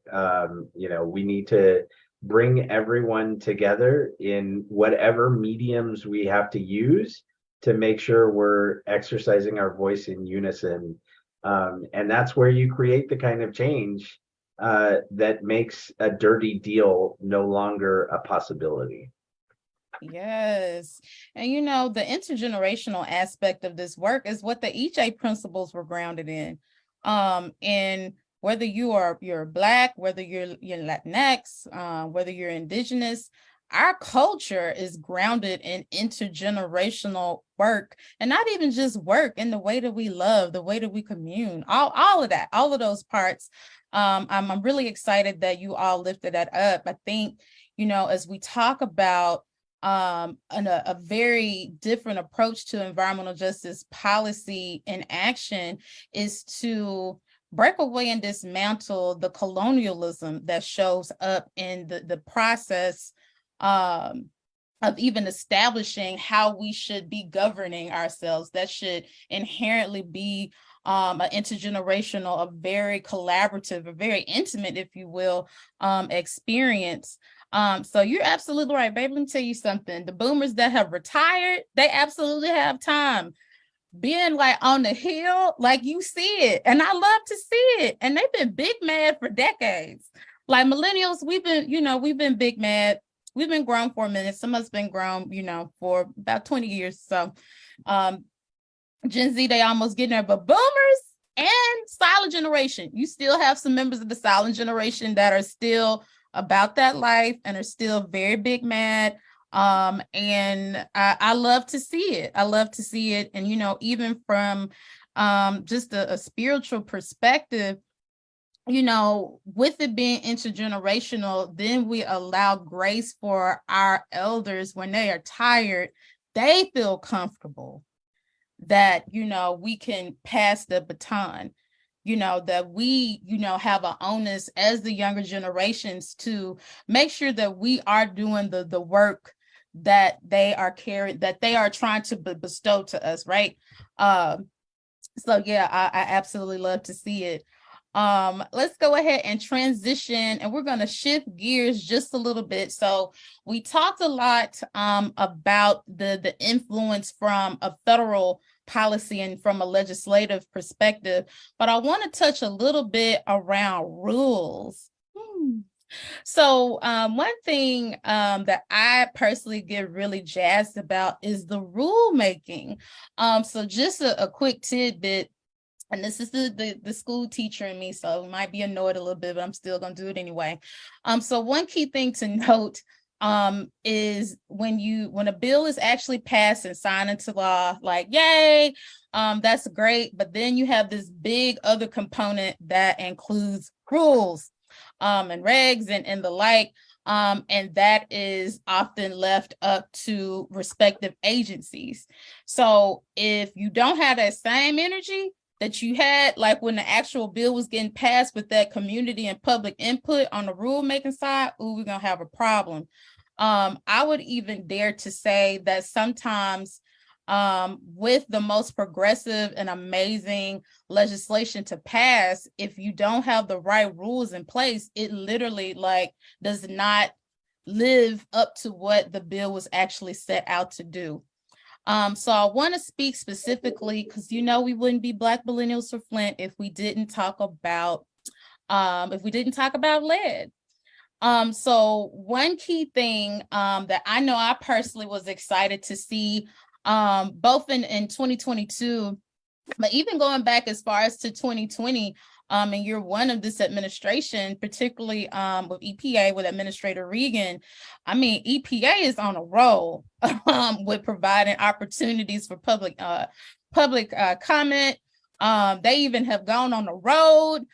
We need to bring everyone together in whatever mediums we have to use to make sure we're exercising our voice in unison. And that's where you create the kind of change that makes a dirty deal no longer a possibility. Yes. And the intergenerational aspect of this work is what the EJ principles were grounded in. And whether you're Black, whether you're Latinx, whether you're Indigenous, our culture is grounded in intergenerational work, and not even just work, in the way that we love, the way that we commune, all of that, all of those parts. I'm really excited that you all lifted that up. I think, as we talk about a very different approach to environmental justice policy and action, is to break away and dismantle the colonialism that shows up in the process of even establishing how we should be governing ourselves. That should inherently be an intergenerational, a very collaborative, a very intimate, if you will, experience. So you're absolutely right, baby. Let me tell you something. The boomers that have retired, they absolutely have time being like on the hill, like you see it. And I love to see it. And they've been big mad for decades. Like millennials, we've been big mad. We've been grown for a minute. Some of us been grown, for about 20 years. So Gen Z, they almost getting there, but boomers and silent generation, you still have some members of the silent generation that are still about that life and are still very big mad. And I love to see it. I love to see it. And, even from just a spiritual perspective, with it being intergenerational, then we allow grace for our elders when they are tired. They feel comfortable that, we can pass the baton, that we, have an onus as the younger generations to make sure that we are doing the work that they are carrying, that they are trying to bestow to us, right? So yeah, I absolutely love to see it. Let's go ahead and transition, and we're going to shift gears just a little bit. So we talked a lot about the influence from a federal policy and from a legislative perspective, but I want to touch a little bit around rules. So one thing that I personally get really jazzed about is the rulemaking. So just a quick tidbit. And this is the school teacher in me, so it might be annoyed a little bit, but I'm still going to do it anyway. So one key thing to note is when a bill is actually passed and signed into law, like, yay, that's great. But then you have this big other component that includes rules and regs and the like. And that is often left up to respective agencies. So if you don't have that same energy that you had, like when the actual bill was getting passed with that community and public input on the rulemaking side, we're gonna have a problem. I would even dare to say that sometimes with the most progressive and amazing legislation to pass, if you don't have the right rules in place, it literally does not live up to what the bill was actually set out to do. So I want to speak specifically because we wouldn't be Black Millennials for Flint if we didn't talk about lead. So one key thing that I know I personally was excited to see, both in 2022, but even going back as far as to 2020, in year one of this administration, particularly with EPA, with Administrator Regan. I mean, EPA is on a roll with providing opportunities for public comment. They even have gone on the road,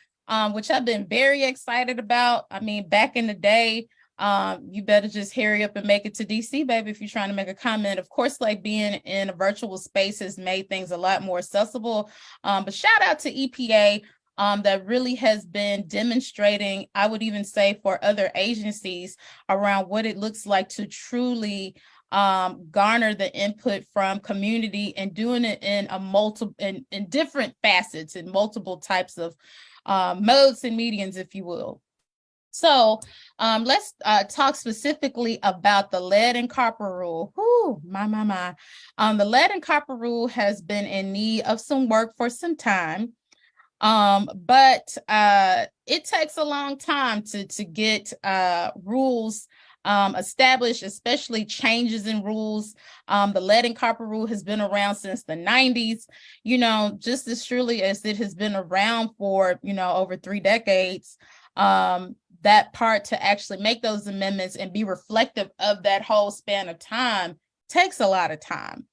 which I've been very excited about. I mean, back in the day, you better just hurry up and make it to DC, baby, if you're trying to make a comment. Of course, like being in a virtual space has made things a lot more accessible. But shout out to EPA that really has been demonstrating, I would even say for other agencies, around what it looks like to truly garner the input from community and doing it in a in different facets and multiple types of modes and mediums, if you will. So let's talk specifically about the lead and copper rule. Whoo, my. The lead and copper rule has been in need of some work for some time. But it takes a long time to get rules established, especially changes in rules. The lead and copper rule has been around since the 90s, just as surely as it has been around for, over 3 decades. That part to actually make those amendments and be reflective of that whole span of time takes a lot of time.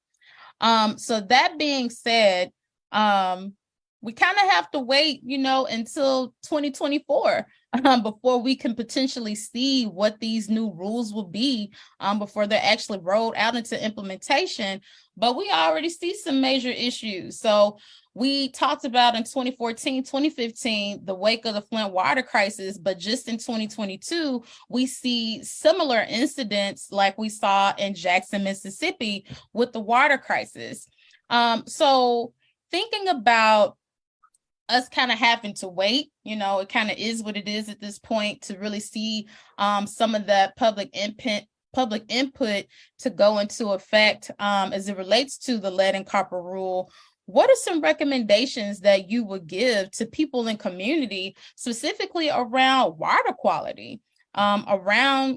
So that being said, we kind of have to wait, until 2024 before we can potentially see what these new rules will be before they're actually rolled out into implementation. But we already see some major issues. So we talked about in 2014, 2015, the wake of the Flint water crisis, but just in 2022, we see similar incidents like we saw in Jackson, Mississippi with the water crisis. So thinking about us kind of having to wait, it kind of is what it is at this point to really see some of that public input to go into effect as it relates to the lead and copper rule. What are some recommendations that you would give to people in community, specifically around water quality? And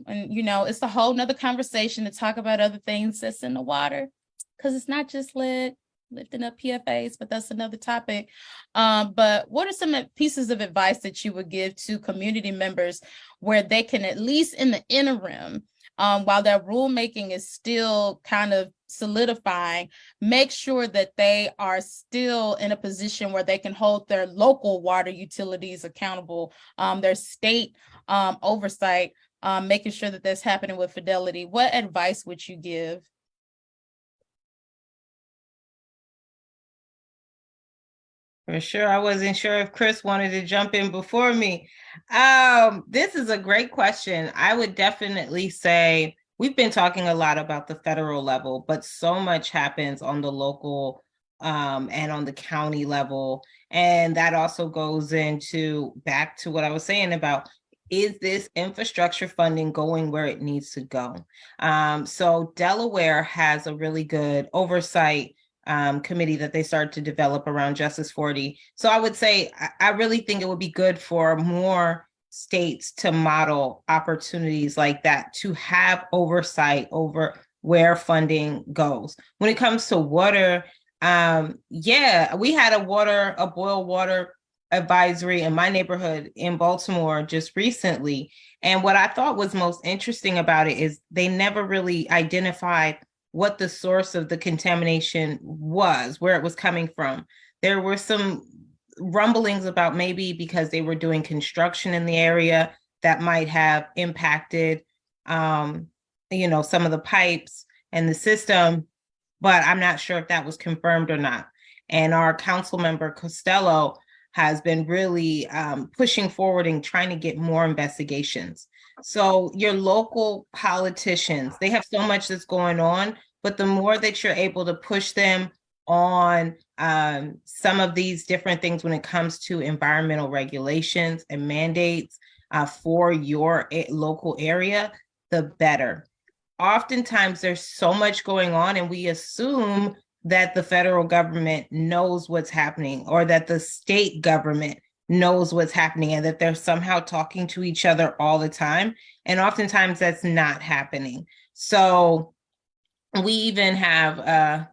it's a whole nother conversation to talk about other things that's in the water, because it's not just lead, lifting up PFAS, but that's another topic. But what are some pieces of advice that you would give to community members where they can, at least in the interim, while that rulemaking is still kind of solidifying, make sure that they are still in a position where they can hold their local water utilities accountable, their state oversight, making sure that that's happening with fidelity? What advice would you give? For sure. I wasn't sure if Chris wanted to jump in before me. This is a great question. I would definitely say we've been talking a lot about the federal level, but so much happens on the local and on the county level. And that also goes back to what I was saying about, is this infrastructure funding going where it needs to go? So Delaware has a really good oversight committee that they started to develop around Justice 40. So I would say, I really think it would be good for more states to model opportunities like that, to have oversight over where funding goes. When it comes to water, we had a boil water advisory in my neighborhood in Baltimore just recently. And what I thought was most interesting about it is they never really identified what the source of the contamination was, where it was coming from. There were some rumblings about maybe because they were doing construction in the area that might have impacted, some of the pipes and the system, but I'm not sure if that was confirmed or not. And our council member Costello has been really pushing forward and trying to get more investigations. So your local politicians, they have so much that's going on, but the more that you're able to push them on some of these different things when it comes to environmental regulations and mandates for your local area, the better. Oftentimes there's so much going on and we assume that the federal government knows what's happening or that the state government knows what's happening and that they're somehow talking to each other all the time. And oftentimes that's not happening. So we even have,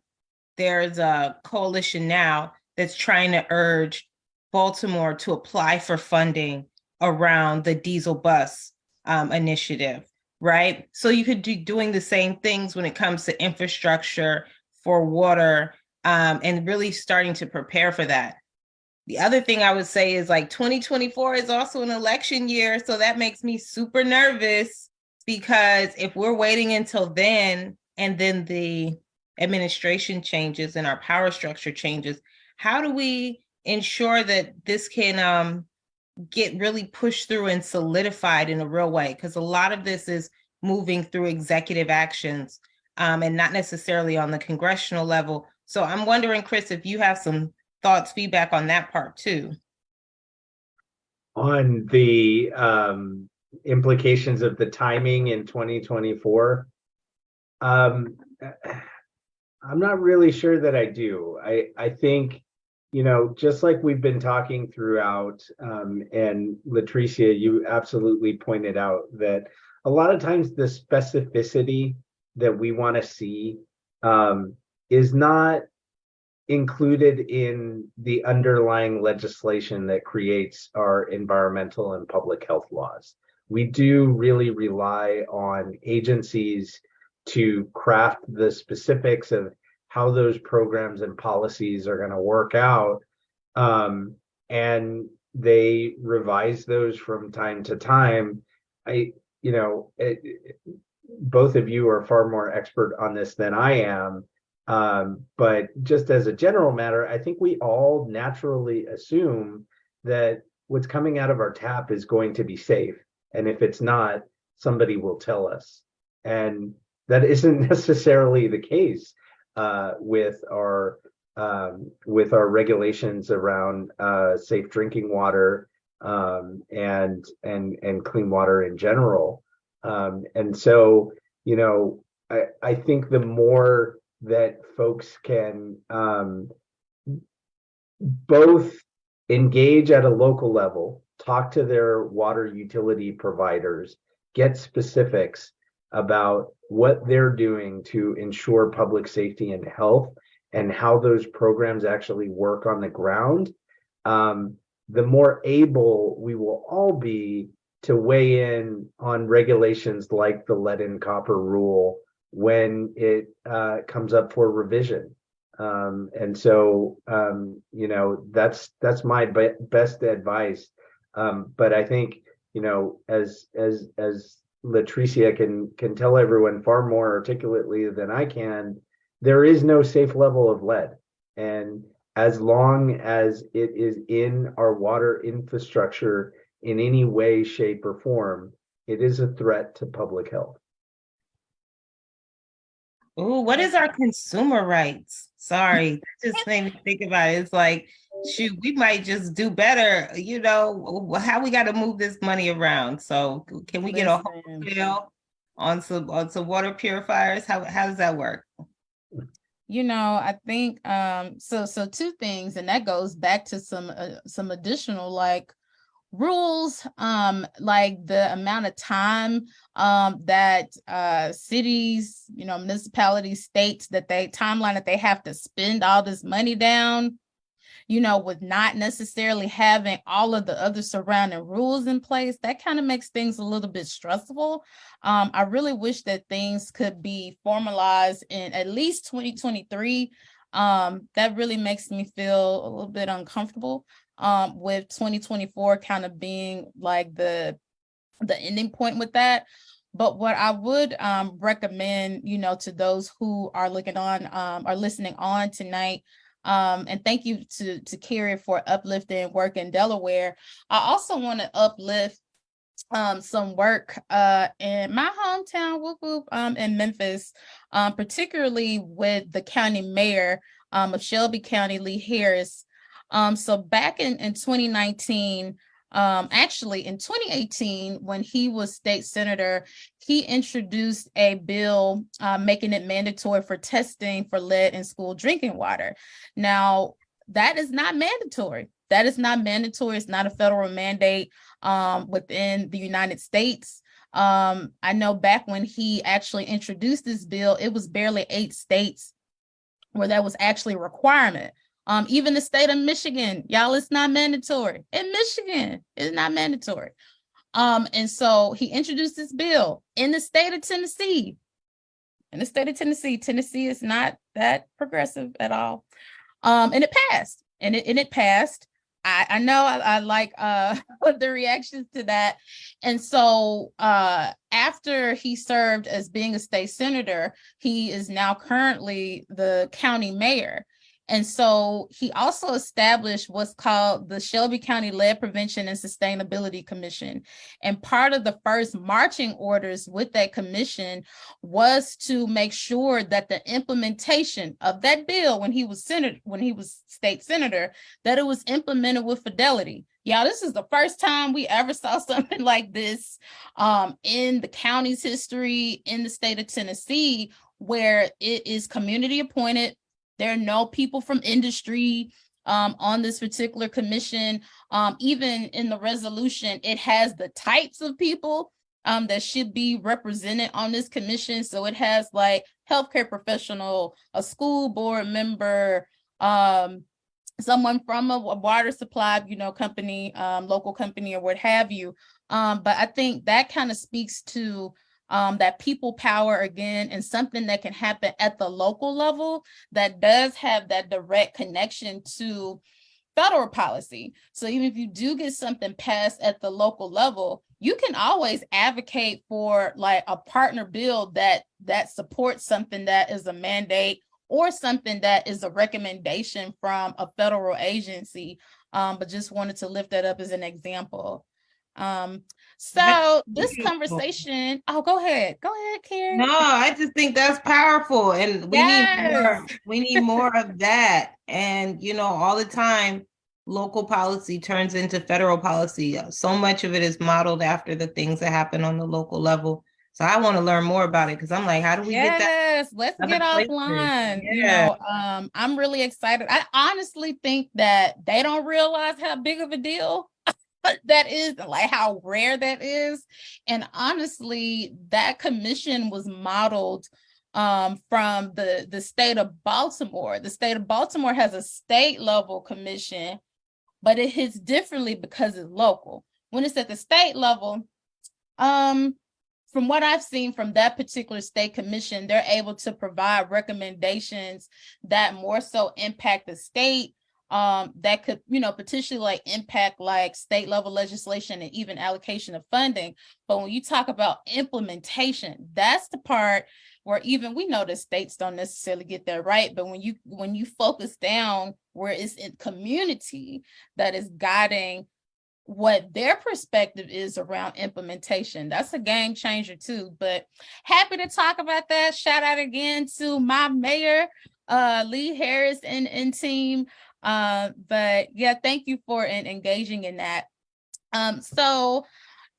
there's a coalition now that's trying to urge Baltimore to apply for funding around the diesel bus initiative, right? So you could be doing the same things when it comes to infrastructure for water and really starting to prepare for that. The other thing I would say is 2024 is also an election year. So that makes me super nervous Because if we're waiting until then, and then the administration changes and our power structure changes, how do we ensure that this can get really pushed through and solidified in a real way? Because a lot of this is moving through executive actions and not necessarily on the congressional level. So I'm wondering, Chris, if you have some thoughts, feedback on that part too. On the implications of the timing in 2024, I'm not really sure that I do. I think, just like we've been talking throughout, and LaTricea, you absolutely pointed out that a lot of times the specificity that we want to see is not included in the underlying legislation that creates our environmental and public health laws. We do really rely on agencies to craft the specifics of how those programs and policies are going to work out. And they revise those from time to time. Both of you are far more expert on this than I am. But just as a general matter, I think we all naturally assume that what's coming out of our tap is going to be safe. And if it's not, somebody will tell us. And that isn't necessarily the case with our regulations around safe drinking water and clean water in general. And so, I think the more that folks can both engage at a local level, talk to their water utility providers, get specifics about what they're doing to ensure public safety and health and how those programs actually work on the ground, the more able we will all be to weigh in on regulations like the lead and copper rule when it comes up for revision. And so, that's my best advice. But I think, as LaTricea can tell everyone far more articulately than I can, there is no safe level of lead. And as long as it is in our water infrastructure in any way, shape, or form, it is a threat to public health. Oh, what is our consumer rights? Sorry, that just made me think about it. It's like, shoot, we might just do better, how we got to move this money around. So can we get a wholesale on some water purifiers? How does that work? I think so two things, and that goes back to some additional rules, like the amount of time that cities, municipalities, states, timeline that they have to spend all this money down, with not necessarily having all of the other surrounding rules in place. That kind of makes things a little bit stressful. I really wish that things could be formalized in at least 2023. That really makes me feel a little bit uncomfortable with 2024 kind of being like the ending point with that. But what I would recommend, to those who are listening on tonight, and thank you to Kari for uplifting work in Delaware. I also want to uplift some work in my hometown, whoop whoop, in Memphis, particularly with the county mayor of Shelby County, Lee Harris. So back in 2019, actually in 2018, when he was state senator, he introduced a bill making it mandatory for testing for lead in school drinking water. Now, that is not mandatory. That is not mandatory. It's not a federal mandate within the United States. I know back when he actually introduced this bill, it was barely 8 states where that was actually a requirement. Even the state of Michigan, y'all, it's not mandatory. In Michigan, it's not mandatory. And so he introduced this bill in the state of Tennessee. Tennessee is not that progressive at all. And it passed. And it passed. I know I like the reactions to that. And so after he served as being a state senator, he is now currently the county mayor. And so he also established what's called the Shelby County Lead Prevention and Sustainability Commission. And part of the first marching orders with that commission was to make sure that the implementation of that bill when he was state senator, that it was implemented with fidelity. Yeah, this is the first time we ever saw something like this in the county's history in the state of Tennessee, where it is community appointed. There are no people from industry on this particular commission. Even in the resolution, it has the types of people that should be represented on this commission. So it has like healthcare professional, a school board member, someone from a water supply, company, local company or what have you. But I think that kind of speaks to that people power again, and something that can happen at the local level that does have that direct connection to federal policy. So even if you do get something passed at the local level, you can always advocate for like a partner bill that supports something that is a mandate or something that is a recommendation from a federal agency. But just wanted to lift that up as an example. So this conversation, go ahead, Kari. No, I just think that's powerful, and we need more of that. And all the time local policy turns into federal policy. So much of it is modeled after the things that happen on the local level. So I want to learn more about it, because I'm like, how do we get that? Yes, let's get offline. Yeah. I'm really excited. I honestly think that they don't realize how big of a deal that is, like how rare that is. And honestly, that commission was modeled from the state of Baltimore. The state of Baltimore has a state level commission, but it hits differently because it's local. When it's at the state level, from what I've seen from that particular state commission, they're able to provide recommendations that more so impact the state, that could, potentially like impact like state level legislation and even allocation of funding. But when you talk about implementation, that's the part where even we know that states don't necessarily get that right. But when you focus down where it's in community that is guiding what their perspective is around implementation, that's a game changer too. But happy to talk about that. Shout out again to my mayor, Lee Harris and team. But yeah, thank you for engaging in that. So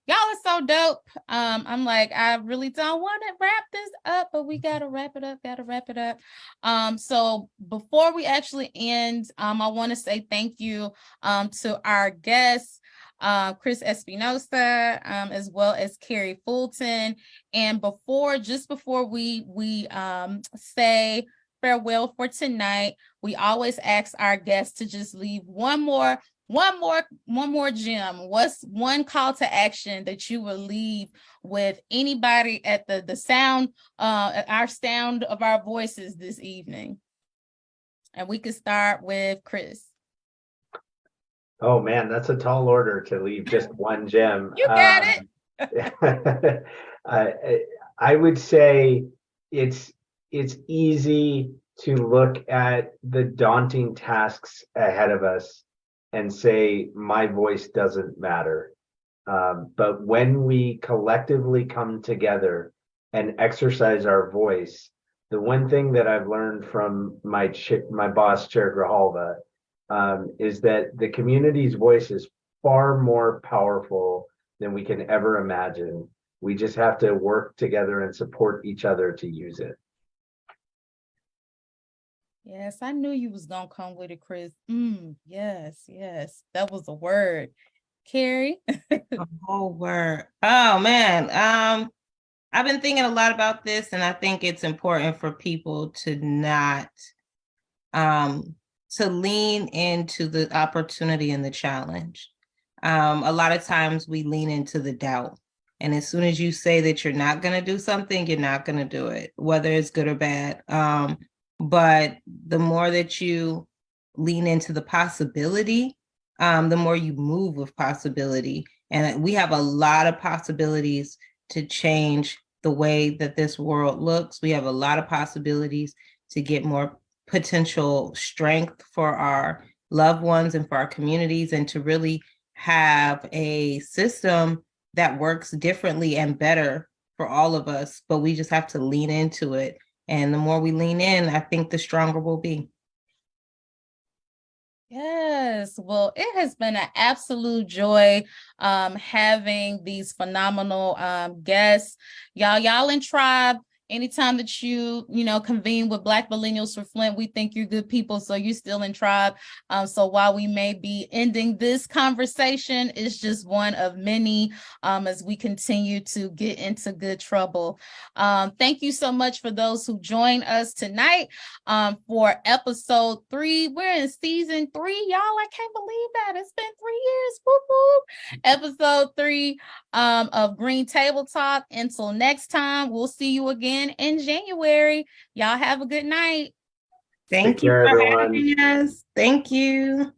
y'all are so dope. I'm like, I really don't want to wrap this up, but we gotta wrap it up. So before we actually end, I want to say thank you to our guests, Chris Espinosa, as well as Kari Fulton. And before we say farewell for tonight, we always ask our guests to just leave one more gem. What's one call to action that you will leave with anybody at the sound, our sound of our voices this evening? And we could start with Chris. Oh man, that's a tall order to leave just one gem. You got it. I would say it's easy to look at the daunting tasks ahead of us and say, my voice doesn't matter. But when we collectively come together and exercise our voice, the one thing that I've learned from my boss, Chair Grijalva, is that the community's voice is far more powerful than we can ever imagine. We just have to work together and support each other to use it. Yes, I knew you was gonna come with it, Chris. Yes, that was a word. Kari? A whole word. Oh man, I've been thinking a lot about this, and I think it's important for people to not to lean into the opportunity and the challenge. A lot of times we lean into the doubt. And as soon as you say that you're not going to do something, you're not going to do it, whether it's good or bad. But the more that you lean into the possibility the more you move with possibility. And we have a lot of possibilities to change the way that this world looks. We have a lot of possibilities to get more potential strength for our loved ones and for our communities, and to really have a system that works differently and better for all of us. But we just have to lean into it. And the more we lean in, I think the stronger we'll be. Yes, well, it has been an absolute joy having these phenomenal guests. Y'all in Tribe. Anytime that you convene with Black Millennials for Flint, we think you're good people, so you're still in Tribe. So while we may be ending this conversation, it's just one of many as we continue to get into good trouble. Thank you so much for those who joined us tonight for episode 3. We're in season 3, y'all. I can't believe that. It's been 3 years. Whoop, whoop. Episode 3 of Green Table Talk. Until next time, we'll see you again in January. Y'all have a good night. Thank you for having us. Thank you.